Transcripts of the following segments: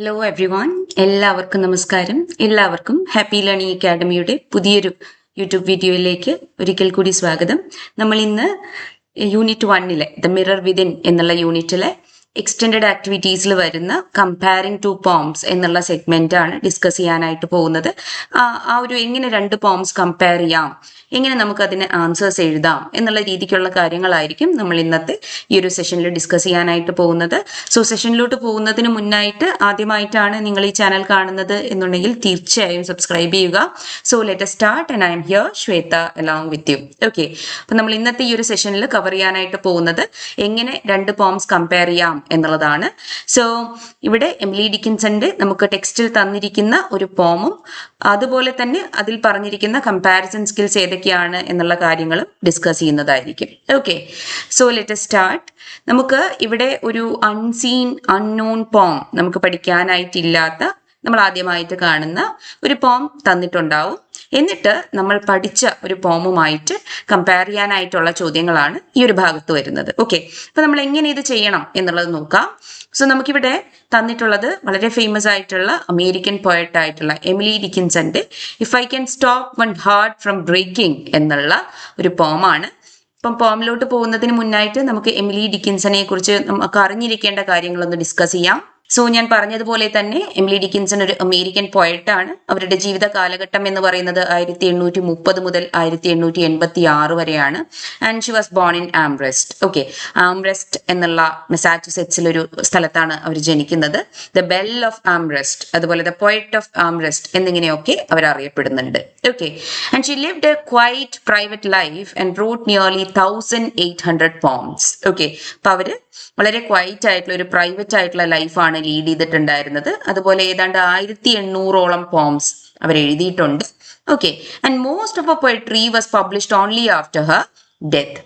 Hello every one, എല്ലാവർക്കും നമസ്കാരം. എല്ലാവർക്കും ഹാപ്പി ലേണിംഗ് അക്കാഡമിയുടെ പുതിയൊരു യൂട്യൂബ് വീഡിയോയിലേക്ക് ഒരിക്കൽ കൂടി സ്വാഗതം. നമ്മൾ ഇന്ന് യൂണിറ്റ് 1 ദ മിറർ വിതിൻ എന്നുള്ള യൂണിറ്റിലെ എക്സ്റ്റെൻഡഡ് ആക്ടിവിറ്റീസിൽ വരുന്ന കമ്പയറിംഗ് ടു പോംസ് എന്നുള്ള സെഗ്മെന്റ് ആണ് ഡിസ്കസ് ചെയ്യാനായിട്ട് പോകുന്നത്. എങ്ങനെ രണ്ട് പോംസ് കമ്പയർ ചെയ്യാം, എങ്ങനെ നമുക്ക് അതിന് ആൻസേഴ്സ് എഴുതാം എന്നുള്ള രീതിക്കുള്ള കാര്യങ്ങളായിരിക്കും നമ്മൾ ഇന്നത്തെ ഈ ഒരു സെഷനിൽ ഡിസ്കസ് ചെയ്യാനായിട്ട് പോകുന്നത്. സോ സെഷനിലോട്ട് പോകുന്നതിന് മുന്നായിട്ട് ആദ്യമായിട്ടാണ് നിങ്ങൾ ഈ ചാനൽ കാണുന്നത് എന്നുണ്ടെങ്കിൽ തീർച്ചയായും സബ്സ്ക്രൈബ് ചെയ്യുക. So let us start and I am here Shweta along with you. Okay, അപ്പൊ നമ്മൾ ഇന്നത്തെ ഈ ഒരു സെഷനിൽ കവർ ചെയ്യാനായിട്ട് പോകുന്നത് എങ്ങനെ രണ്ട് പോംസ് കമ്പയർ ചെയ്യാം എന്നുള്ളതാണ്. സോ ഇവിടെ എമിലി ഡിക്കിൻസന്റെ നമുക്ക് ടെക്സ്റ്റിൽ തന്നിരിക്കുന്ന ഒരു പോമും അതുപോലെ തന്നെ അതിൽ പറഞ്ഞിരിക്കുന്ന കമ്പാരിസൺ സ്കിൽസ് ഏതൊക്കെയാണ് എന്നുള്ള കാര്യങ്ങളും ഡിസ്കസ് ചെയ്യുന്നതായിരിക്കും. Okay, so let us start. നമുക്ക് ഇവിടെ ഒരു അൺസീൻ അൺനോൺ പോം നമുക്ക് പഠിക്കാനായിട്ടില്ലാത്ത, നമ്മൾ ആദ്യമായിട്ട് കാണുന്ന ഒരു പോം തന്നിട്ടുണ്ടാവും. എന്നിട്ട് നമ്മൾ പഠിച്ച ഒരു പോമുമായിട്ട് കമ്പയർ ചെയ്യാനായിട്ടുള്ള ചോദ്യങ്ങളാണ് ഈ ഒരു ഭാഗത്ത് വരുന്നത്. ഓക്കെ, അപ്പൊ നമ്മൾ എങ്ങനെ ഇത് ചെയ്യണം എന്നുള്ളത് നോക്കാം. സോ നമുക്കിവിടെ തന്നിട്ടുള്ളത് വളരെ ഫേമസ് ആയിട്ടുള്ള അമേരിക്കൻ പോയറ്റ് ആയിട്ടുള്ള എമിലി ഡിക്കിൻസന്റെ if I can stop one heart from breaking എന്നുള്ള ഒരു പോമാണ്. ഇപ്പം പോമിലോട്ട് പോകുന്നതിന് മുന്നായിട്ട് നമുക്ക് എമിലി ഡിക്കിൻസനെ കുറിച്ച് നമുക്ക് അറിഞ്ഞിരിക്കേണ്ട കാര്യങ്ങളൊന്ന് ഡിസ്കസ് ചെയ്യാം. സോ ഞാൻ പറഞ്ഞതുപോലെ തന്നെ എമിലി ഡിക്കിൻസൺ ഒരു അമേരിക്കൻ പോയറ്റ് ആണ്. അവരുടെ ജീവിത കാലഘട്ടം എന്ന് പറയുന്നത് 1830 മുതൽ 1886 വരെയാണ്. And she was born in ആംബ്രസ്റ്റ്. Okay, ആംബ്രസ്റ്റ് എന്നുള്ള മെസാച്യുസെറ്റ്സിലൊരു സ്ഥലത്താണ് അവർ ജനിക്കുന്നത്. ദ ബെൽ ഓഫ് ആംബ്രസ്റ്റ്, അതുപോലെ ദ പോയറ്റ് ഓഫ് ആംബ്രസ്റ്റ് എന്നിങ്ങനെയൊക്കെ അവർ അറിയപ്പെടുന്നുണ്ട്. Okay, and she lived a quite private life and wrote nearly 1800 poems. Okay, അപ്പൊ അവര് വളരെ ക്വൈറ്റ് ആയിട്ടുള്ള ഒരു പ്രൈവറ്റ് ആയിട്ടുള്ള ലൈഫാണ് ലീഡ് ചെയ്തിട്ടുണ്ടായിരുന്നത്. അതുപോലെ ഏതാണ്ട് 1800ഓളം പോംസ് അവർ എഴുതിയിട്ടുണ്ട്. Okay, and most of A poetry was published only after Har death.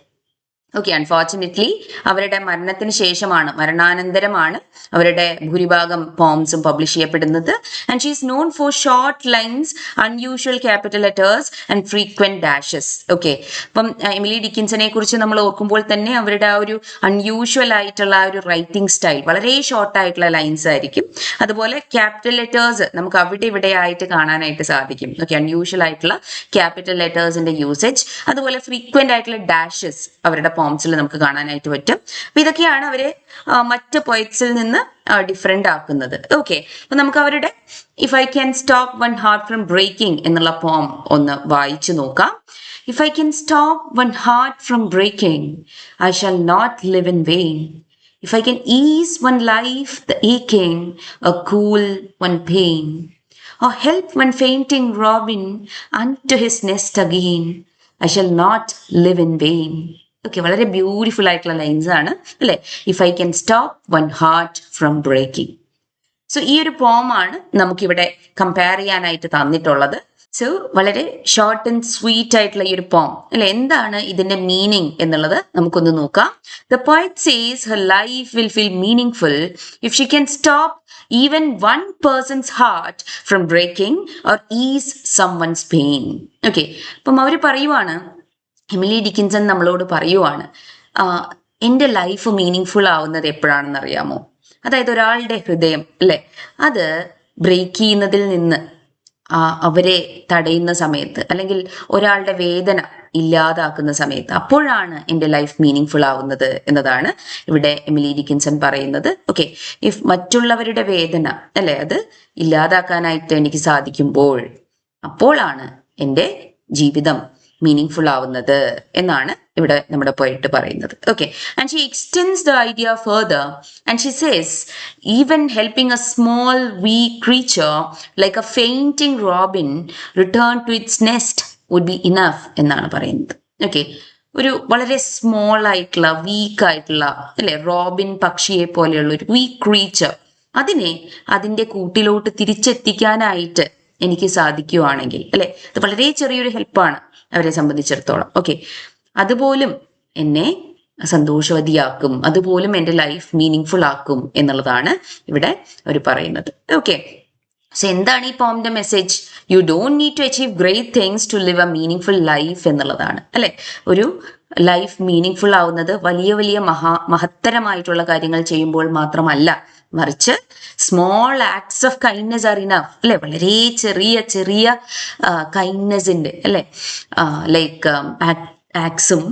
Okay, unfortunately അവരുടെ മരണത്തിന് ശേഷമാണ്, മരണാനന്തരമാണ് അവരുടെ ഭൂരിഭാഗം പോംസും പബ്ലിഷ് ചെയ്യപ്പെടുന്നത്. And she is known for short lines, unusual capital letters and frequent ഡാഷസ്. Okay, അപ്പം എമിലി ഡിക്കിൻസനെ കുറിച്ച് നമ്മൾ ഓർക്കുമ്പോൾ തന്നെ അവരുടെ ആ ഒരു അൺയൂഷ്വൽ ആയിട്ടുള്ള ആ ഒരു റൈറ്റിംഗ് സ്റ്റൈൽ, വളരെ ഷോർട്ട് ആയിട്ടുള്ള ലൈൻസ് ആയിരിക്കും. അതുപോലെ ക്യാപിറ്റൽ ലെറ്റേഴ്സ് നമുക്ക് അവിടെ ഇവിടെ ആയിട്ട് കാണാനായിട്ട് സാധിക്കും. ഓക്കെ, അൺയൂഷ്വൽ ആയിട്ടുള്ള ക്യാപിറ്റൽ ലെറ്റേഴ്സിന്റെ യൂസേജ്, അതുപോലെ ഫ്രീക്വന്റ് ആയിട്ടുള്ള ഡാഷസ് അവരുടെ പോംസിൽ നമുക്ക് കാണാനായിട്ട് പറ്റും. അപ്പൊ ഇതൊക്കെയാണ് അവരെ മറ്റ് പോയറ്റ്സിൽ നിന്ന് ഡിഫറെന്റ് ആക്കുന്നത്. ഓക്കെ, അപ്പൊ നമുക്ക് അവരുടെ if I can stop one heart from breaking എന്നുള്ള പോം ഒന്ന് വായിച്ചു നോക്കാം. If I can stop one heart from breaking I shall not live in vain. If I can ease one life the aching, or cool one pain, or help one fainting robin unto his nest again, I shall not live in vain. Okay, വളരെ beautiful ആയിട്ടുള്ള lines ആണ് അല്ലെ? If I can stop one heart from breaking. So ഈ ഒരു പോമാണ് നമുക്കിവിടെ compare ചെയ്യാനായിട്ട് തന്നിട്ടുള്ളത്. So വളരെ ഷോർട്ട് ആൻഡ് സ്വീറ്റ് ആയിട്ടുള്ള ഈ ഒരു പോം അല്ലെ, എന്താണ് ഇതിന്റെ മീനിങ് എന്നുള്ളത് നമുക്കൊന്ന് നോക്കാം. The poet says her life will feel meaningful if she can stop even one person's heart from breaking or ease someone's pain. Okay, അപ്പം അവർ പറയുവാണ്, എമിലി ഡിക്കിൻസൺ നമ്മളോട് പറയുവാണ്, എൻ്റെ ലൈഫ് മീനിങ് ആവുന്നത് എപ്പോഴാണെന്ന് അറിയാമോ? അതായത് ഒരാളുടെ ഹൃദയം അല്ലെ, അത് ബ്രേക്ക് ചെയ്യുന്നതിൽ നിന്ന് അവരെ തടയുന്ന സമയത്ത്, അല്ലെങ്കിൽ ഒരാളുടെ വേദന ഇല്ലാതാക്കുന്ന സമയത്ത്, അപ്പോഴാണ് എൻ്റെ ലൈഫ് മീനിങ് ആവുന്നത് എന്നതാണ് ഇവിടെ എമിലി ഡിക്കിൻസൺ പറയുന്നത്. ഓക്കെ, ഇഫ് മറ്റുള്ളവരുടെ വേദന അല്ലെ അത് ഇല്ലാതാക്കാനായിട്ട് എനിക്ക് സാധിക്കുമ്പോൾ, അപ്പോഴാണ് എൻ്റെ ജീവിതം മീനിങ് ആവുന്നത് എന്നാണ് ഇവിടെ നമ്മുടെ പോയിട്ട് പറയുന്നത്. Okay, and she extends the idea further and she says even helping a small weak creature like a fainting robin return to its nest would be enough എന്നാണ് പറയുന്നത്. ഓക്കെ, ഒരു വളരെ സ്മോൾ ആയിട്ടുള്ള വീക്ക് ആയിട്ടുള്ള അല്ലെ, Robin പക്ഷിയെ പോലെയുള്ള ഒരു വീക്ക് ക്രീച്ചർ, അതിനെ അതിന്റെ കൂട്ടിലോട്ട് തിരിച്ചെത്തിക്കാനായിട്ട് എനിക്ക് സാധിക്കുവാണെങ്കിൽ അല്ലെ, അത് വളരെ ചെറിയൊരു ഹെൽപ്പാണ് അവരെ സംബന്ധിച്ചിടത്തോളം. ഓക്കെ, അതുപോലും എന്നെ സന്തോഷവതിയാക്കും, അതുപോലും എൻ്റെ ലൈഫ് മീനിങ് ആക്കും എന്നുള്ളതാണ് ഇവിടെ അവർ പറയുന്നത്. ഓക്കെ, സോ എന്താണ് ഈ പോമിന്റെ message? You don't need to achieve great things to live a meaning life എന്നുള്ളതാണ് അല്ലെ. ഒരു ലൈഫ് മീനിങ് ആവുന്നത് വലിയ വലിയ മഹത്തരമായിട്ടുള്ള കാര്യങ്ങൾ ചെയ്യുമ്പോൾ മാത്രമല്ല മറിച്ച് small acts of kindness R enough അല്ലെ, വളരെ ചെറിയ ചെറിയ കൈൻഡ്നെസ്സിൻ്റെ അല്ലെ ലൈക്ക് ആക്ട്സും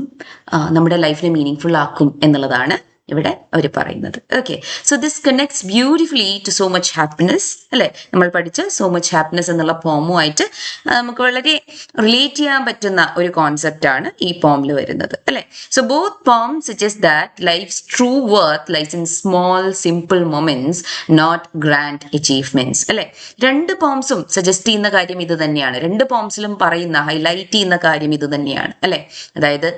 നമ്മുടെ ലൈഫിനെ മീനിങ് ഫുൾ ആക്കും എന്നുള്ളതാണ് ഇവിടെ അവർ പറയുന്നത്. Okay, so this connects beautifully to so much happiness അല്ലെ. നമ്മൾ പഠിച്ച സോ മച്ച് ഹാപ്പിനെസ് എന്നുള്ള പോമുമായിട്ട് നമുക്ക് വളരെ റിലേറ്റ് ചെയ്യാൻ പറ്റുന്ന ഒരു കോൺസെപ്റ്റ് ആണ് ഈ പോമിൽ വരുന്നത് അല്ലെ. So both poems suggest that life's true worth lies in small simple moments, not grand achievements അല്ലെ. രണ്ട് പോംസും സജസ്റ്റ് ചെയ്യുന്ന കാര്യം ഇത് തന്നെയാണ്. രണ്ട് പോംസിലും പറയുന്ന ഹൈലൈറ്റ് ചെയ്യുന്ന കാര്യം ഇത് തന്നെയാണ് അല്ലെ. അതായത്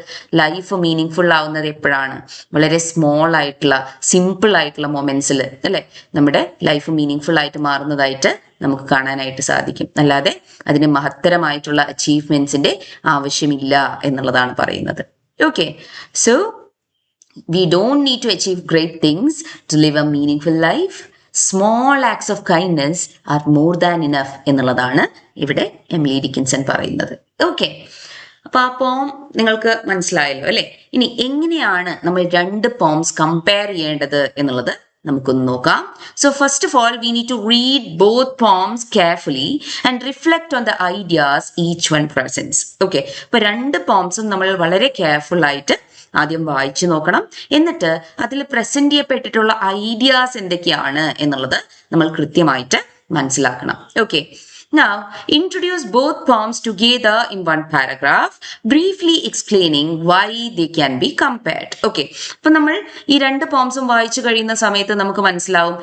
ലൈഫ് മീനിങ് ഫുൾ ആവുന്നത് എപ്പോഴാണ്? വളരെ സ്മോൾ ആയിട്ടുള്ള സിമ്പിൾ ആയിട്ടുള്ള മൊമെന്റ്സിൽ അല്ലെ നമ്മുടെ ലൈഫ് മീനിങ് ഫുൾ ആയിട്ട് മാറുന്നതായിട്ട് നമുക്ക് കാണാനായിട്ട് സാധിക്കും. അല്ലാതെ അതിന് മഹത്തരമായിട്ടുള്ള അച്ചീവ്മെന്റ്സിന്റെ ആവശ്യമില്ല എന്നുള്ളതാണ് പറയുന്നത്. Okay, so we don't need to achieve great things to live a meaningful life. Small acts of kindness are more than enough എന്നുള്ളതാണ് ഇവിടെ എമിലി ഡിക്കിൻസൺ പറയുന്നത്. ഓക്കെ, അപ്പൊ ആ പോം നിങ്ങൾക്ക് മനസ്സിലായല്ലോ അല്ലെ. ഇനി എങ്ങനെയാണ് നമ്മൾ രണ്ട് പോംസ് കമ്പയർ ചെയ്യേണ്ടത് എന്നുള്ളത് നമുക്കൊന്ന് നോക്കാം. So first of all we need to read both poems carefully and reflect on the ideas each one presents. Okay, അപ്പൊ രണ്ട് പോംസും നമ്മൾ വളരെ കെയർഫുൾ ആയിട്ട് ആദ്യം വായിച്ചു നോക്കണം. എന്നിട്ട് അതിൽ പ്രസന്റ് ചെയ്യപ്പെട്ടിട്ടുള്ള ഐഡിയാസ് എന്തൊക്കെയാണ് എന്നുള്ളത് നമ്മൾ കൃത്യമായിട്ട് മനസ്സിലാക്കണം. Okay, now introduce both poems together in one paragraph, briefly explaining why they can be compared. Okay, അപ്പൊ നമ്മൾ ഈ രണ്ട് പോംസും വായിച്ചു കഴിയുന്ന സമയത്ത് നമുക്ക് മനസ്സിലാവും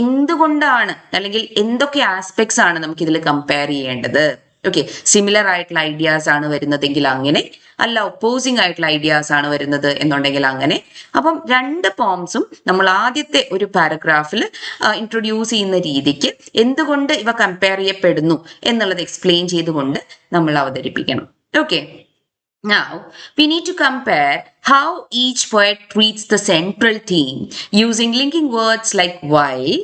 എന്തുകൊണ്ടാണ് അല്ലെങ്കിൽ എന്തൊക്കെ ആസ്പെക്ട്സ് ആണ് നമുക്ക് ഇതിൽ കമ്പയർ ചെയ്യേണ്ടത്. ഓക്കെ, സിമിലർ ആയിട്ടുള്ള ഐഡിയാസ് ആണ് വരുന്നതെങ്കിൽ അങ്ങനെ, അല്ല ഒപ്പോസിങ് ആയിട്ടുള്ള ഐഡിയാസ് ആണ് വരുന്നത് എന്നുണ്ടെങ്കിൽ അങ്ങനെ. അപ്പം രണ്ട് പോംസും നമ്മൾ ആദ്യത്തെ ഒരു പാരഗ്രാഫിൽ ഇൻട്രൊഡ്യൂസ് ചെയ്യുന്ന രീതിക്ക് എന്തുകൊണ്ട് ഇവ കമ്പയർ ചെയ്യപ്പെടുന്നു എന്നുള്ളത് എക്സ്പ്ലെയിൻ ചെയ്തുകൊണ്ട് നമ്മൾ അവതരിപ്പിക്കണം. Okay, now we need to compare how each poet treats the central theme using linking words like while,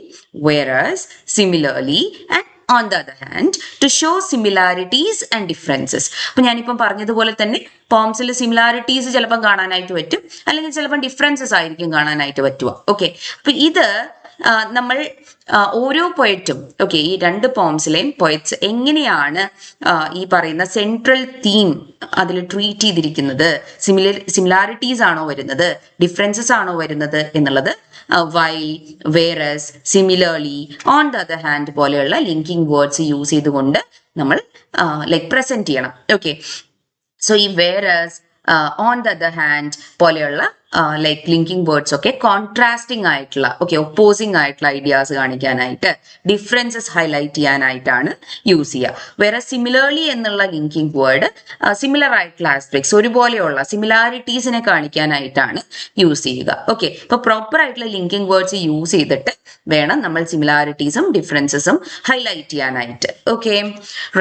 whereas, similarly and on the other hand to show similarities and differences. അപ്പൊ ഞാനിപ്പം പറഞ്ഞതുപോലെ തന്നെ പോംസിൽ similarities ചിലപ്പം കാണാനായിട്ട് പറ്റും, അല്ലെങ്കിൽ ചിലപ്പം differences ആയിരിക്കും കാണാനായിട്ട് പറ്റുക. ഓക്കെ, അപ്പൊ ഇത് നമ്മൾ ഓരോ പോയറ്റും ഓക്കെ ഈ രണ്ട് പോംസിലെയും പോയറ്റ്സ് എങ്ങനെയാണ് ഈ പറയുന്ന സെൻട്രൽ തീം അതിൽ ട്രീറ്റ് ചെയ്തിരിക്കുന്നത്, സിമിലാരിറ്റീസ് ആണോ വരുന്നത്, ഡിഫറൻസസ് ആണോ വരുന്നത് എന്നുള്ളത് while, whereas, similarly, on the other hand പോലെയുള്ള ലിങ്കിങ് വേർഡ്സ് യൂസ് ചെയ്തുകൊണ്ട് നമ്മൾ ലൈക്ക് പ്രസന്റ് ചെയ്യണം. ഓക്കെ, സോ ഈ whereas, on the other hand പോലെയുള്ള ലൈക്ക് ലിങ്കിങ് വേർഡ്സ് ഒക്കെ കോൺട്രാസ്റ്റിംഗ് ആയിട്ടുള്ള ഓക്കെ ഒപ്പോസിംഗ് ആയിട്ടുള്ള ഐഡിയാസ് കാണിക്കാനായിട്ട്, ഡിഫറൻസസ് ഹൈലൈറ്റ് ചെയ്യാനായിട്ടാണ് യൂസ് ചെയ്യുക. വേറെ സിമിലർലി എന്നുള്ള ലിങ്കിങ് വേർഡ് സിമിലർ ആയിട്ടുള്ള ആസ്പെക്ട്സ് ഒരുപോലെയുള്ള സിമിലാരിറ്റീസിനെ കാണിക്കാനായിട്ടാണ് യൂസ് ചെയ്യുക. ഓക്കെ, അപ്പൊ പ്രോപ്പർ ആയിട്ടുള്ള ലിങ്കിങ് വേർഡ്സ് യൂസ് ചെയ്തിട്ട് വേണം നമ്മൾ സിമിലാരിറ്റീസും ഡിഫറൻസസും ഹൈലൈറ്റ് ചെയ്യാനായിട്ട്. Okay,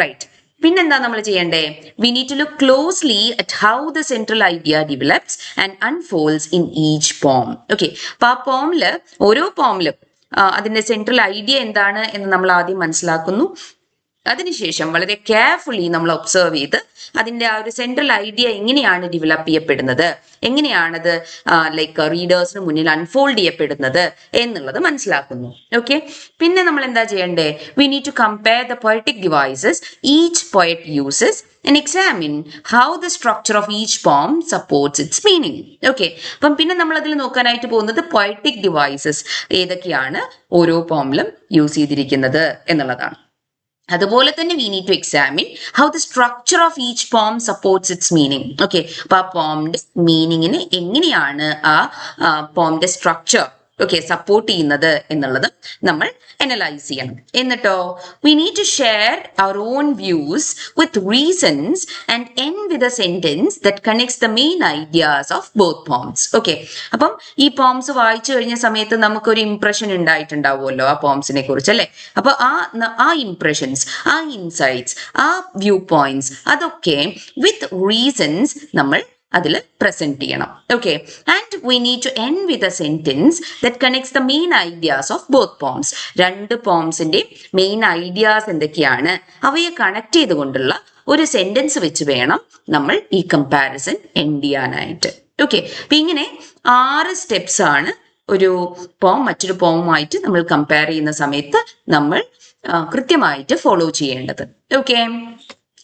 right. പിന്നെന്താ നമ്മൾ ചെയ്യേണ്ടേ? V need to look closely at how the central idea develops and unfolds in each poem. Okay, അപ്പൊ ആ പോമില് ഓരോ പോമിലും അതിന്റെ സെൻട്രൽ ഐഡിയ എന്താണ് എന്ന് നമ്മൾ ആദ്യം മനസ്സിലാക്കുന്നു. അതിനുശേഷം വളരെ കെയർഫുള്ളി നമ്മൾ ഒബ്സർവ് ചെയ്ത് അതിന്റെ ആ ഒരു സെൻട്രൽ ഐഡിയ എങ്ങനെയാണ് ഡെവലപ്പ് ചെയ്യപ്പെടുന്നത്, എങ്ങനെയാണത് ലൈക്ക് റീഡേഴ്സിന് മുന്നിൽ അൺഫോൾഡ് ചെയ്യപ്പെടുന്നത് എന്നുള്ളത് മനസ്സിലാക്കുന്നു. ഓക്കെ, പിന്നെ നമ്മൾ എന്താ ചെയ്യണ്ടേ? We need to compare the poetic devices each poet uses and examine how the structure of each poem supports its meaning. Okay, അപ്പം പിന്നെ നമ്മൾ അതിൽ നോക്കാനായിട്ട് പോകുന്നത് പൊയറ്റിക് ഡിവൈസസ് ഏതൊക്കെയാണ് ഓരോ പോമിലും യൂസ് ചെയ്തിരിക്കുന്നത് എന്നുള്ളതാണ്. അതുപോലെ തന്നെ we need to examine how the structure of each poem supports its meaning. Okay, അപ്പൊ ആ പോമിന്റെ മീനിങ്ങിന് എങ്ങനെയാണ് ആ പോമിന്റെ സ്ട്രക്ചർ ഓക്കെ സപ്പോർട്ട് ചെയ്യുന്നത് എന്നുള്ളത് നമ്മൾ അനലൈസ് ചെയ്യണം. എന്നിട്ടോ we need to share our own views with reasons and end with a sentence that connects the main ideas of both poems. Okay, അപ്പം ഈ പോംസ് വായിച്ചു കഴിഞ്ഞ സമയത്ത് നമുക്കൊരു ഇംപ്രഷൻ ഉണ്ടായിട്ടുണ്ടാവുമല്ലോ ആ പോംസിനെ കുറിച്ച് അല്ലെ. അപ്പൊ ആ ഇംപ്രഷൻസ്, ആ ഇൻസൈറ്റ്സ്, ആ വ്യൂ പോയിന്റ്സ് അതൊക്കെ വിത്ത് റീസൺസ് നമ്മൾ അതിൽ പ്രസന്റ് ചെയ്യണം. Okay, and we need to end with a sentence that connects the main ideas of both poems. രണ്ട് പോംസിന്റെ മെയിൻ ഐഡിയാസ് എന്തൊക്കെയാണ് അവയെ കണക്ട് ചെയ്തുകൊണ്ടുള്ള ഒരു സെന്റൻസ് വെച്ച് വേണം നമ്മൾ ഈ കമ്പാരിസൺ എൻഡ് ചെയ്യാനായിട്ട്. ഓക്കെ, അപ്പൊ ഇങ്ങനെ 6 സ്റ്റെപ്സ് ആണ് ഒരു പോം മറ്റൊരു പോമുമായിട്ട് നമ്മൾ കമ്പയർ ചെയ്യുന്ന സമയത്ത് നമ്മൾ കൃത്യമായിട്ട് ഫോളോ ചെയ്യേണ്ടത്. ഓക്കെ,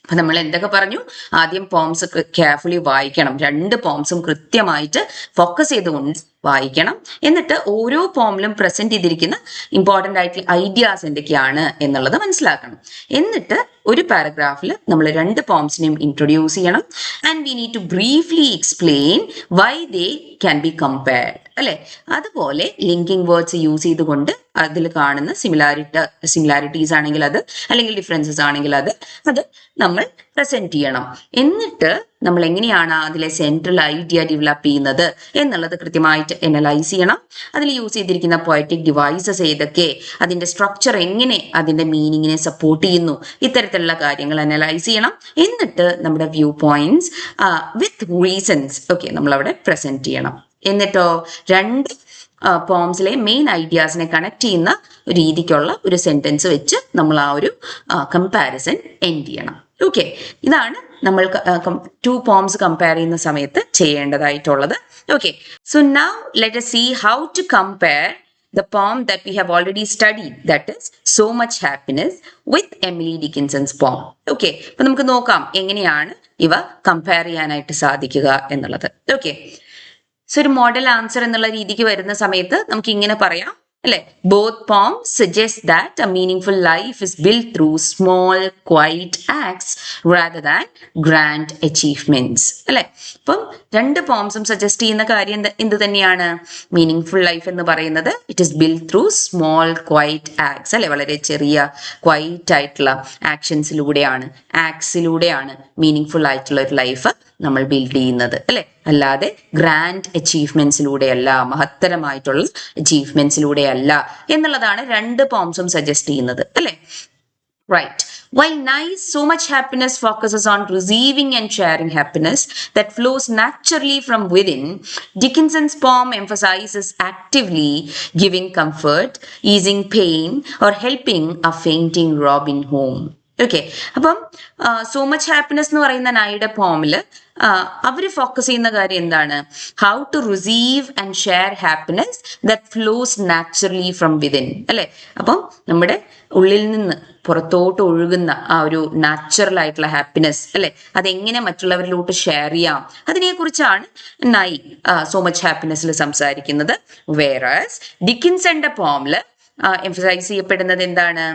അപ്പൊ നമ്മൾ എന്തൊക്കെ പറഞ്ഞു? ആദ്യം പോംസ് കെയർഫുള്ളി വായിക്കണം. 2 പോംസും കൃത്യമായിട്ട് ഫോക്കസ് ചെയ്തുകൊണ്ട് വായിക്കണം. എന്നിട്ട് ഓരോ പോമിലും പ്രസന്റ് ചെയ്തിരിക്കുന്ന ഇമ്പോർട്ടൻ്റ് ആയിട്ടുള്ള ഐഡിയാസ് എന്തൊക്കെയാണ് എന്നുള്ളത് മനസ്സിലാക്കണം. എന്നിട്ട് ഒരു പാരഗ്രാഫിൽ നമ്മൾ 2 പോംസിനെയും ഇൻട്രൊഡ്യൂസ് ചെയ്യണം. And we need to briefly explain why they can be compared, അല്ലെ? അതുപോലെ ലിങ്കിങ് വേർഡ്സ് യൂസ് ചെയ്തുകൊണ്ട് അതിൽ കാണുന്ന സിമിലാരിറ്റീസ് ആണെങ്കിൽ അത്, അല്ലെങ്കിൽ ഡിഫറൻസസ് ആണെങ്കിൽ അത് നമ്മൾ പ്രസന്റ് ചെയ്യണം. എന്നിട്ട് നമ്മൾ എങ്ങനെയാണ് അതിലെ സെൻട്രൽ ഐഡിയ ഡെവലപ്പ് ചെയ്യുന്നത് എന്നുള്ളത് കൃത്യമായിട്ട് അനലൈസ് ചെയ്യണം. അതിൽ യൂസ് ചെയ്തിരിക്കുന്ന പോയറ്റിക് ഡിവൈസസ് ഏതൊക്കെ, അതിന്റെ സ്ട്രക്ചർ എങ്ങനെ അതിന്റെ മീനിങ്ങിനെ സപ്പോർട്ട് ചെയ്യുന്നു, ഇത്തരത്തിലുള്ള കാര്യങ്ങൾ അനലൈസ് ചെയ്യണം. എന്നിട്ട് നമ്മുടെ വ്യൂ പോയിന്റ്സ് വിത്ത് റീസൺസ് ഒക്കെ നമ്മൾ അവിടെ പ്രസന്റ് ചെയ്യണം. എന്നിട്ടോ 2 പോംസിലെ മെയിൻ ഐഡിയാസിനെ കണക്ട് ചെയ്യുന്ന രീതിക്കുള്ള ഒരു സെന്റൻസ് വെച്ച് നമ്മൾ ആ ഒരു കമ്പാരിസൺ എൻഡ് ചെയ്യണം. ഓക്കെ, ഇതാണ് നമ്മൾ 2 പോംസ് കമ്പയർ ചെയ്യുന്ന സമയത്ത് ചെയ്യേണ്ടതായിട്ടുള്ളത്. Okay, so now let us see how to compare the poem that we have already studied, that is So Much Happiness, with Emily Dickinson's poem. Okay, അപ്പൊ നമുക്ക് നോക്കാം എങ്ങനെയാണ് ഇവ കമ്പയർ ചെയ്യാനായിട്ട് സാധിക്കുക എന്നുള്ളത്. ഓക്കെ, സോ ഒരു മോഡൽ ആൻസർ എന്നുള്ള രീതിക്ക് വരുന്ന സമയത്ത് നമുക്ക് ഇങ്ങനെ പറയാം, അല്ലെ? Both poems suggest that a meaningful life is build through small quiet acts rather than grand achievements, അല്ലെ? അപ്പം 2 പോംസും സജസ്റ്റ് ചെയ്യുന്ന കാര്യം എന്ത് തന്നെയാണ്? മീനിങ്ഫുൾ ലൈഫ് എന്ന് പറയുന്നത് it is build through small quiet acts, അല്ലെ? വളരെ ചെറിയ ക്വൈറ്റ് ആയിട്ടുള്ള ആക്ട്സിലൂടെയാണ് മീനിങ്ഫുൾ ആയിട്ടുള്ള ഒരു ലൈഫ് നമ്മൾ ബിൽഡ് ചെയ്യുന്നത്, അല്ലെ? അല്ലാതെ ഗ്രാൻഡ് അച്ചീവ്മെന്റ്സിലൂടെയല്ല, മഹത്തരമായിട്ടുള്ള അച്ചീവ്മെന്റ്സിലൂടെയല്ല എന്നുള്ളതാണ് 2 പോംസും സജസ്റ്റ് ചെയ്യുന്നത്, അല്ലെ? Right. While nice, So Much Happiness focuses on receiving and sharing happiness that flows naturally from within, Dickinson's poem emphasizes actively giving comfort, easing pain, or helping a fainting Robin home. Okay, അപ്പം so much happiness എന്ന് പറയുന്ന നായിയുടെ പോമില് അവര് focus ചെയ്യുന്ന കാര്യം എന്താണ്? How to receive and share happiness that flows naturally from within, അല്ലെ? അപ്പം നമ്മുടെ ഉള്ളിൽ നിന്ന് പുറത്തോട്ട് ഒഴുകുന്ന ആ ഒരു നാച്ചുറൽ ആയിട്ടുള്ള ഹാപ്പിനെസ്, അല്ലെ, അതെങ്ങനെ മറ്റുള്ളവരിലോട്ട് ഷെയർ ചെയ്യാം, അതിനെക്കുറിച്ചാണ് നായി സോ മച്ച് ഹാപ്പിനെസ്സിൽ സംസാരിക്കുന്നത്. വേറാസ് ഡിക്കിൻസന്റെ പോമില് എംഫസൈസ് ചെയ്യപ്പെടുന്നത് എന്താണ്?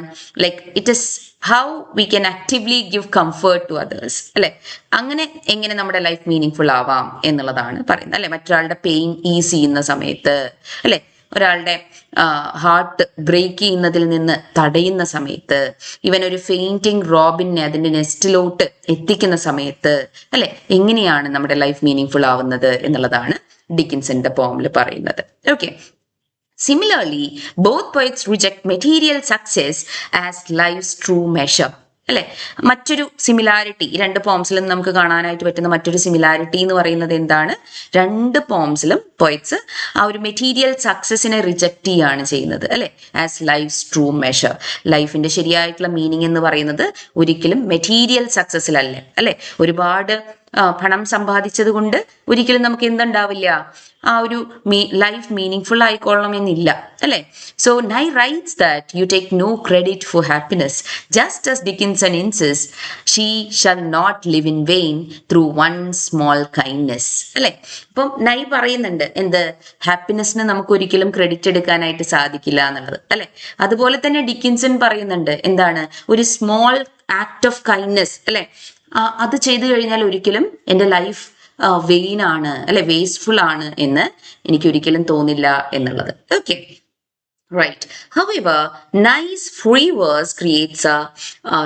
Like it is how we can actively give comfort to others, അല്ലെ? അങ്ങനെ എങ്ങനെ നമ്മുടെ ലൈഫ് മീനിങ് ആവാം എന്നുള്ളതാണ് പറയുന്നത്, അല്ലെ? മറ്റൊരാളുടെ പെയിൻ ഈസ് ചെയ്യുന്ന സമയത്ത്, അല്ലെ? ഒരാളുടെ ഹാർട്ട് ബ്രേക്ക് ചെയ്യുന്നതിൽ നിന്ന് തടയുന്ന സമയത്ത്, ഇവൻ ഒരു ഫെയിന്റിങ് റോബിനെ അതിന്റെ നെസ്റ്റിലോട്ട് എത്തിക്കുന്ന സമയത്ത്, അല്ലെ? എങ്ങനെയാണ് നമ്മുടെ ലൈഫ് മീനിങ് ആവുന്നത് എന്നുള്ളതാണ് ഡിക്കിൻസന്റെ പോമിൽ പറയുന്നത്. Okay, similarly, both poets reject material success as life's true measure, അല്ലെ? മറ്റൊരു സിമിലാരിറ്റി 2 പോംസിലും നമുക്ക് കാണാനായിട്ട് പറ്റുന്ന മറ്റൊരു സിമിലാരിറ്റി എന്ന് പറയുന്നത് എന്താണ്? 2 പോംസിലും പോയറ്റ്സ് ആ ഒരു മെറ്റീരിയൽ സക്സസിനെ റിജക്റ്റ് ചെയ്യാണ് ചെയ്യുന്നത്, അല്ലെ? As life's true measure. ലൈഫിന്റെ ശരിയായിട്ടുള്ള മീനിങ് എന്ന് പറയുന്നത് ഒരിക്കലും മെറ്റീരിയൽ സക്സസിലല്ല, അല്ലെ? ഒരുപാട് പണം സമ്പാദിച്ചത് കൊണ്ട് ഒരിക്കലും നമുക്ക് എന്തുണ്ടാവില്ല, ആ ഒരു ലൈഫ് മീനിങ് ഫുൾ ആയിക്കൊള്ളണമെന്നില്ല, അല്ലെ? So Nye writes that you take no credit for happiness just as Dickinson insist she shall not live in vain through one small kindness, അല്ലെ? അപ്പം നൈ പറയുന്നുണ്ട് എന്ത്? ഹാപ്പിനെസ്സിന് നമുക്ക് ഒരിക്കലും ക്രെഡിറ്റ് എടുക്കാനായിട്ട് സാധിക്കില്ല എന്നുള്ളത്, അല്ലെ? അതുപോലെ തന്നെ ഡിക്കിൻസൺ പറയുന്നുണ്ട് എന്താണ്? ഒരു സ്മോൾ ആക്ട് ഓഫ് കൈൻഡ്നെസ്, അല്ലെ, അത് ചെയ്തു കഴിഞ്ഞാൽ ഒരിക്കലും എൻ്റെ ലൈഫ് വെയിനാണ്, അല്ലെ, വേസ്റ്റ്ഫുൾ ആണ് എന്ന് എനിക്ക് ഒരിക്കലും തോന്നില്ല എന്നുള്ളത്. Okay, right. However, nice free verse creates a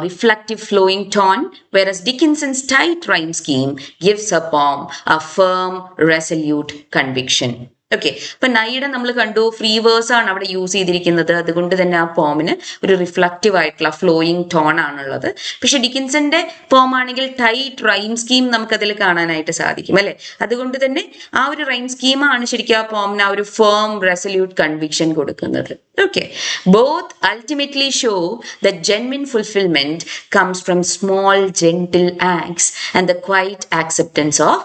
reflective flowing tone, whereas Dickinson's tight rhyme scheme gives a poem a firm, resolute conviction. Okay, അപ്പൊ നൈയുടെ നമ്മൾ കണ്ടു ഫ്രീ വേഴ്സ് ആണ് അവിടെ യൂസ് ചെയ്തിരിക്കുന്നത്, അതുകൊണ്ട് തന്നെ ആ പോമിന് ഒരു റിഫ്ലക്റ്റീവ് ആയിട്ടുള്ള ഫ്ലോയിങ് ടോൺ ആണുള്ളത്. പക്ഷെ ഡിക്കിൻസന്റെ പോം ആണെങ്കിൽ ടൈറ്റ് റൈം സ്കീം നമുക്കതിൽ കാണാനായിട്ട് സാധിക്കും, അല്ലെ? അതുകൊണ്ട് തന്നെ ആ ഒരു റൈം സ്കീമാണ് ശരിക്കും ആ പോമിന് ആ ഒരു ഫേം റെസല്യൂട്ട് കൺവിക്ഷൻ കൊടുക്കുന്നത്. Okay, both ultimately show that genuine fulfillment comes from small, gentle acts and the quiet acceptance of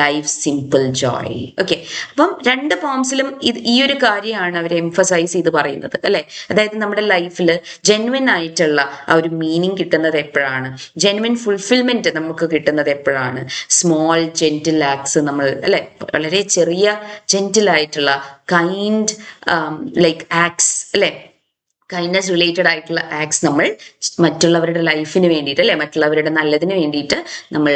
life's simple joy. Okay, അപ്പം രണ്ട് പോംസിലും ഈ ഒരു കാര്യമാണ് അവർ എംഫസൈസ് ചെയ്ത് പറയുന്നത് അല്ലെ. അതായത് നമ്മുടെ ലൈഫിൽ ജെന്വിൻ ആയിട്ടുള്ള ആ ഒരു മീനിങ് കിട്ടുന്നത് എപ്പോഴാണ്, ജെന്വിൻ ഫുൾഫിൽമെന്റ് നമുക്ക് കിട്ടുന്നത് എപ്പോഴാണ്, സ്മോൾ ജെന്റിൽ ആക്ട്സ് നമ്മൾ അല്ലെ, വളരെ ചെറിയ ജെന്റിൽ ആയിട്ടുള്ള കൈൻഡ് ലൈക്ക് ആക്ട്സ് അല്ലെ, കൈൻഡ്നെസ് റിലേറ്റഡ് ആയിട്ടുള്ള ആക്ട്സ് നമ്മൾ മറ്റുള്ളവരുടെ ലൈഫിന് വേണ്ടിയിട്ട് അല്ലെ, മറ്റുള്ളവരുടെ നല്ലതിന് വേണ്ടിയിട്ട് നമ്മൾ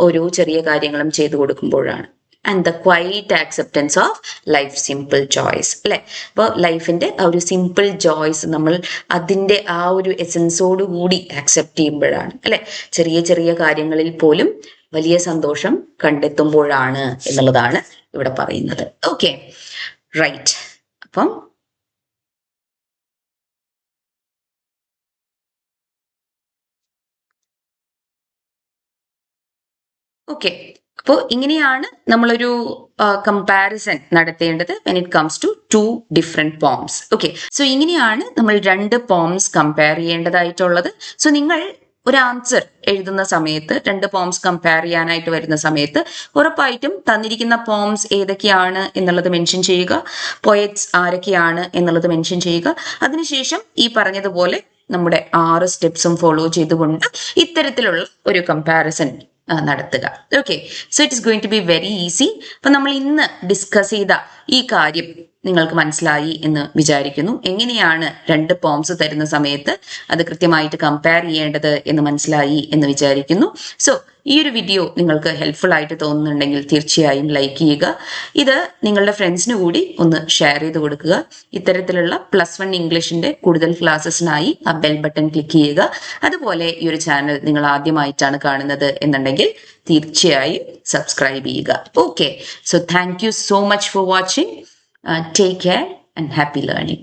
ഓരോ ചെറിയ കാര്യങ്ങളും ചെയ്തു കൊടുക്കുമ്പോഴാണ്. And the quiet acceptance of life simple joys അല്ലെ. അപ്പോൾ ലൈഫിന്റെ ആ ഒരു സിമ്പിൾ ജോയ്സ് നമ്മൾ അതിൻ്റെ ആ ഒരു എസൻസോട് കൂടി ആക്സെപ്റ്റ് ചെയ്യുമ്പോഴാണ് അല്ലെ, ചെറിയ ചെറിയ കാര്യങ്ങളിൽ പോലും വലിയ സന്തോഷം കണ്ടെത്തുമ്പോഴാണ് എന്നുള്ളതാണ് ഇവിടെ പറയുന്നത്. Okay, right. അപ്പം ഓക്കെ, അപ്പോൾ ഇങ്ങനെയാണ് നമ്മളൊരു കമ്പാരിസൺ നടത്തേണ്ടത് when it comes to to different poems. Okay, so ഇങ്ങനെയാണ് നമ്മൾ രണ്ട് പോംസ് കമ്പയർ ചെയ്യേണ്ടതായിട്ടുള്ളത്. സോ നിങ്ങൾ ഒരു ആൻസർ എഴുതുന്ന സമയത്ത്, രണ്ട് പോംസ് കമ്പയർ ചെയ്യാനായിട്ട് വരുന്ന സമയത്ത് ഉറപ്പായിട്ടും തന്നിരിക്കുന്ന പോംസ് ഏതൊക്കെയാണ് എന്നുള്ളത് മെൻഷൻ ചെയ്യുക, പോയറ്റ്സ് ആരൊക്കെയാണ് എന്നുള്ളത് മെൻഷൻ ചെയ്യുക. അതിനുശേഷം ഈ പറഞ്ഞതുപോലെ നമ്മുടെ 6 സ്റ്റെപ്സും ഫോളോ ചെയ്തുകൊണ്ട് ഇത്തരത്തിലുള്ള ഒരു കമ്പാരിസൺ നടത്തുക. Okay, so it is going to be very easy. അപ്പൊ നമ്മൾ ഇന്ന് ഡിസ്കസ് ചെയ്ത ഈ കാര്യം നിങ്ങൾക്ക് മനസ്സിലായി എന്ന് വിചാരിക്കുന്നു. എങ്ങനെയാണ് രണ്ട് പോംസ് തരുന്ന സമയത്ത് അത് കൃത്യമായിട്ട് കമ്പയർ ചെയ്യേണ്ടത് എന്ന് മനസ്സിലായി എന്ന് വിചാരിക്കുന്നു. സോ ഈ ഒരു വീഡിയോ നിങ്ങൾക്ക് ഹെൽപ്ഫുൾ ആയിട്ട് തോന്നുന്നുണ്ടെങ്കിൽ തീർച്ചയായും ലൈക്ക് ചെയ്യുക. ഇത് നിങ്ങളുടെ ഫ്രണ്ട്സിന് കൂടി ഒന്ന് ഷെയർ ചെയ്ത് കൊടുക്കുക. ഇത്തരത്തിലുള്ള +1 ഇംഗ്ലീഷിന്റെ കൂടുതൽ ക്ലാസ്സസിനായി ആ ബെൽ ബട്ടൺ ക്ലിക്ക് ചെയ്യുക. അതുപോലെ ഈ ഒരു ചാനൽ നിങ്ങൾ ആദ്യമായിട്ടാണ് കാണുന്നത് എന്നുണ്ടെങ്കിൽ തീർച്ചയായും സബ്സ്ക്രൈബ് ചെയ്യുക. Okay, so thank you so much for watching. Take care and happy learning.